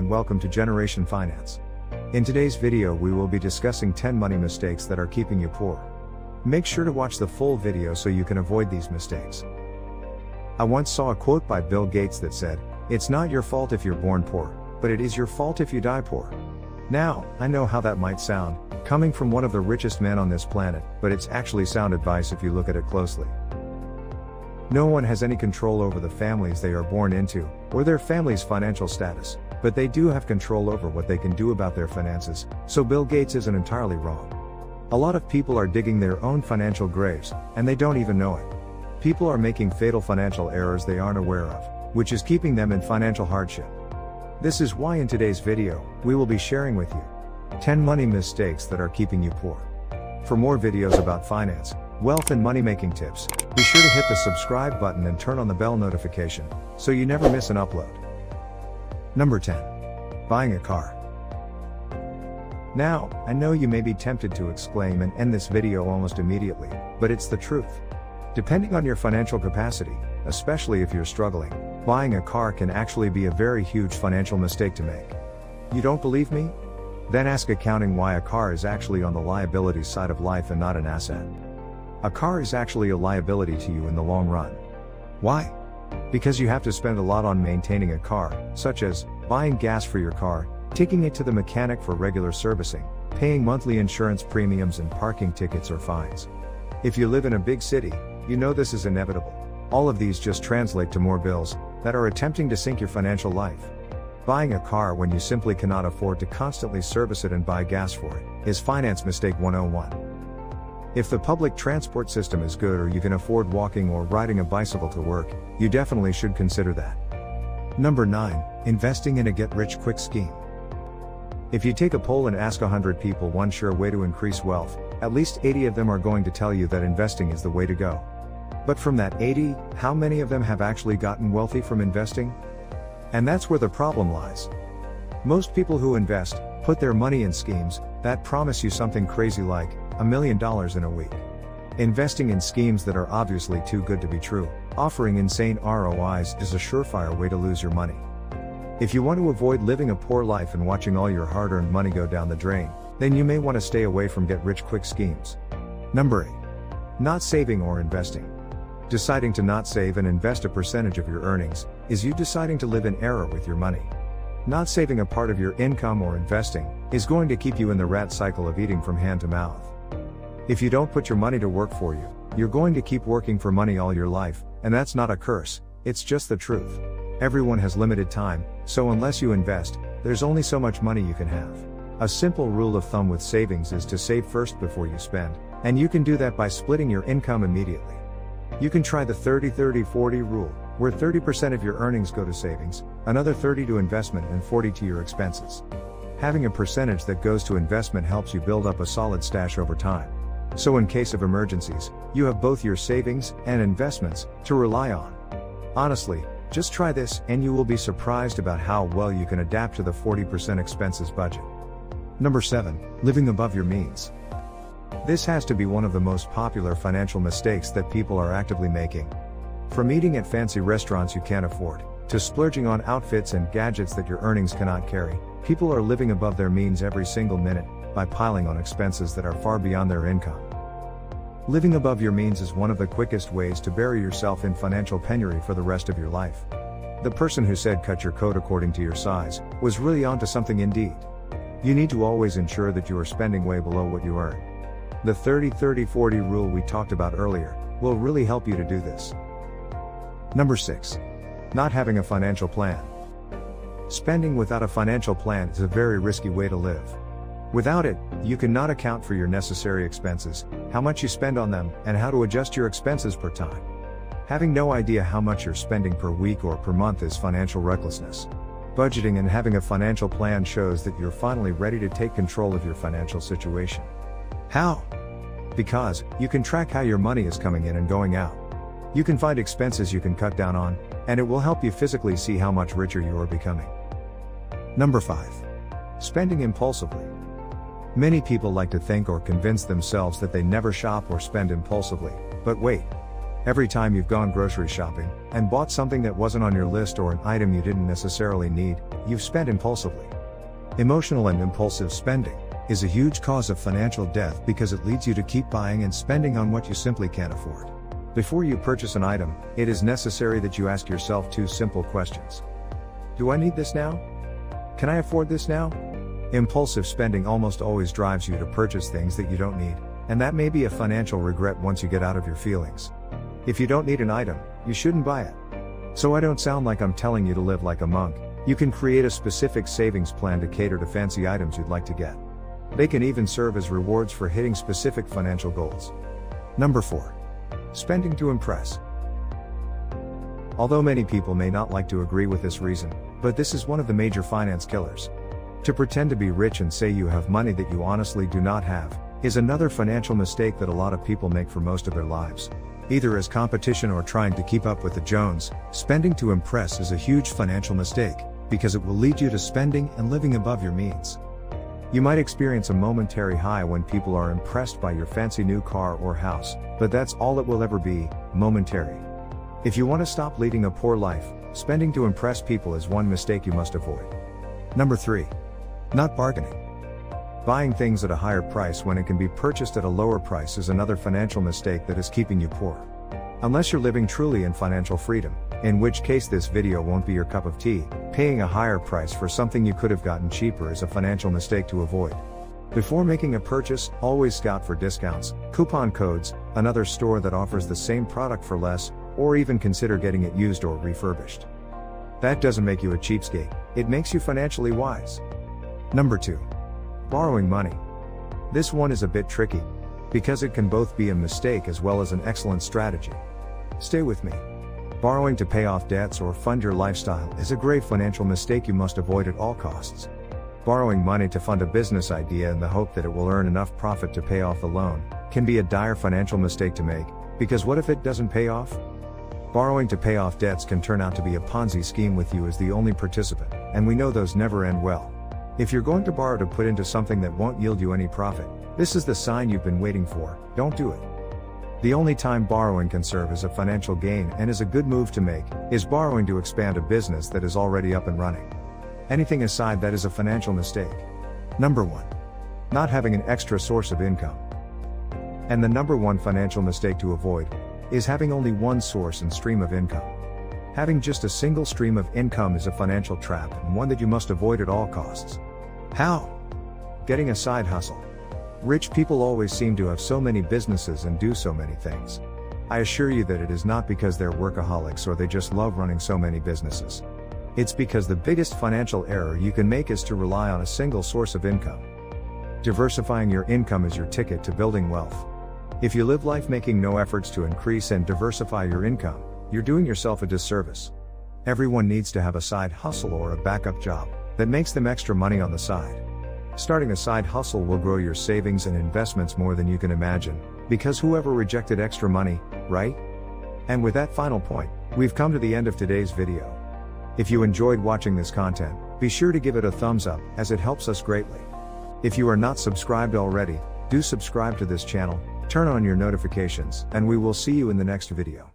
and welcome to Generation Finance. In today's video we will be discussing 10 money mistakes that are keeping you poor. Make sure to watch the full video so you can avoid these mistakes. I once saw a quote by Bill Gates that said, "It's not your fault if you're born poor, but it is your fault if you die poor." Now, I know how that might sound, coming from one of the richest men on this planet, but it's actually sound advice if you look at it closely. No one has any control over the families they are born into, or their family's financial status, but they do have control over what they can do about their finances, so Bill Gates isn't entirely wrong. A lot of people are digging their own financial graves, and they don't even know it. People are making fatal financial errors they aren't aware of, which is keeping them in financial hardship. This is why in today's video, we will be sharing with you 10 money mistakes that are keeping you poor. For more videos about finance, wealth and money-making tips, be sure to hit the subscribe button and turn on the bell notification, so you never miss an upload. Number 10. Buying a car. Now, I know you may be tempted to exclaim and end this video almost immediately, but it's the truth. Depending on your financial capacity, especially if you're struggling, buying a car can actually be a very huge financial mistake to make. You don't believe me? Then ask accounting why a car is actually on the liabilities side of life and not an asset. A car is actually a liability to you in the long run. Why? Because you have to spend a lot on maintaining a car, such as buying gas for your car, taking it to the mechanic for regular servicing, paying monthly insurance premiums and parking tickets or fines. If you live in a big city, you know this is inevitable. All of these just translate to more bills that are attempting to sink your financial life. Buying a car when you simply cannot afford to constantly service it and buy gas for it is finance mistake 101. If the public transport system is good or you can afford walking or riding a bicycle to work, you definitely should consider that. Number 9. Investing in a get-rich-quick scheme. If you take a poll and ask 100 people one sure way to increase wealth, at least 80 of them are going to tell you that investing is the way to go. But from that 80, how many of them have actually gotten wealthy from investing? And that's where the problem lies. Most people who invest, put their money in schemes that promise you something crazy like $1 million in a week. Investing in schemes that are obviously too good to be true, offering insane ROIs is a surefire way to lose your money. If you want to avoid living a poor life and watching all your hard-earned money go down the drain, then you may want to stay away from get-rich-quick schemes. Number 8. Not saving or investing. Deciding to not save and invest a percentage of your earnings is you deciding to live in error with your money. Not saving a part of your income or investing is going to keep you in the rat cycle of eating from hand to mouth. If you don't put your money to work for you, you're going to keep working for money all your life, and that's not a curse, it's just the truth. Everyone has limited time, so unless you invest, there's only so much money you can have. A simple rule of thumb with savings is to save first before you spend, and you can do that by splitting your income immediately. You can try the 30-30-40 rule, where 30% of your earnings go to savings, another 30 to investment and 40 to your expenses. Having a percentage that goes to investment helps you build up a solid stash over time. So in case of emergencies, you have both your savings and investments to rely on. Honestly, just try this and you will be surprised about how well you can adapt to the 40% expenses budget. Number 7. Living above your means. This has to be one of the most popular financial mistakes that people are actively making. From eating at fancy restaurants you can't afford, to splurging on outfits and gadgets that your earnings cannot carry, people are living above their means every single minute, by piling on expenses that are far beyond their income. Living above your means is one of the quickest ways to bury yourself in financial penury for the rest of your life. The person who said cut your coat according to your size, was really onto something indeed. You need to always ensure that you are spending way below what you earn. The 30-30-40 rule we talked about earlier will really help you to do this. Number 6. Not having a financial plan. Spending without a financial plan is a very risky way to live. Without it, you cannot account for your necessary expenses, how much you spend on them, and how to adjust your expenses per time. Having no idea how much you're spending per week or per month is financial recklessness. Budgeting and having a financial plan shows that you're finally ready to take control of your financial situation. How? Because you can track how your money is coming in and going out. You can find expenses you can cut down on, and it will help you physically see how much richer you are becoming. Number 5. Spending impulsively. Many people like to think or convince themselves that they never shop or spend impulsively, but wait. Every time you've gone grocery shopping and bought something that wasn't on your list or an item you didn't necessarily need, you've spent impulsively. Emotional and impulsive spending is a huge cause of financial death because it leads you to keep buying and spending on what you simply can't afford. Before you purchase an item, it is necessary that you ask yourself two simple questions. Do I need this now? Can I afford this now? Impulsive spending almost always drives you to purchase things that you don't need, and that may be a financial regret once you get out of your feelings. If you don't need an item, you shouldn't buy it. So I don't sound like I'm telling you to live like a monk. You can create a specific savings plan to cater to fancy items you'd like to get. They can even serve as rewards for hitting specific financial goals. Number 4. Spending to impress. Although many people may not like to agree with this reason, but this is one of the major finance killers. To pretend to be rich and say you have money that you honestly do not have, is another financial mistake that a lot of people make for most of their lives. Either as competition or trying to keep up with the Jones, spending to impress is a huge financial mistake, because it will lead you to spending and living above your means. You might experience a momentary high when people are impressed by your fancy new car or house, but that's all it will ever be, momentary. If you want to stop leading a poor life, spending to impress people is one mistake you must avoid. Number 3. Not bargaining. Buying things at a higher price when it can be purchased at a lower price is another financial mistake that is keeping you poor. Unless you're living truly in financial freedom, in which case this video won't be your cup of tea, paying a higher price for something you could have gotten cheaper is a financial mistake to avoid. Before making a purchase, always scout for discounts, coupon codes, another store that offers the same product for less, or even consider getting it used or refurbished. That doesn't make you a cheapskate, it makes you financially wise. Number 2. Borrowing money. This one is a bit tricky, because it can both be a mistake as well as an excellent strategy. Stay with me. Borrowing to pay off debts or fund your lifestyle is a grave financial mistake you must avoid at all costs. Borrowing money to fund a business idea in the hope that it will earn enough profit to pay off the loan can be a dire financial mistake to make, because what if it doesn't pay off? Borrowing to pay off debts can turn out to be a Ponzi scheme with you as the only participant, and we know those never end well. If you're going to borrow to put into something that won't yield you any profit, this is the sign you've been waiting for. Don't do it. The only time borrowing can serve as a financial gain and is a good move to make, is borrowing to expand a business that is already up and running. Anything aside that is a financial mistake. Number 1. Not having an extra source of income. And the number 1 financial mistake to avoid is having only one source and stream of income. Having just a single stream of income is a financial trap and one that you must avoid at all costs. How? Getting a side hustle. Rich people always seem to have so many businesses and do so many things. I assure you that it is not because they're workaholics or they just love running so many businesses. It's because the biggest financial error you can make is to rely on a single source of income. Diversifying your income is your ticket to building wealth. If you live life making no efforts to increase and diversify your income, you're doing yourself a disservice. Everyone needs to have a side hustle or a backup job that makes them extra money on the side. Starting a side hustle will grow your savings and investments more than you can imagine, because whoever rejected extra money, right? And with that final point, we've come to the end of today's video. If you enjoyed watching this content, be sure to give it a thumbs up, as it helps us greatly. If you are not subscribed already, do subscribe to this channel, turn on your notifications, and we will see you in the next video.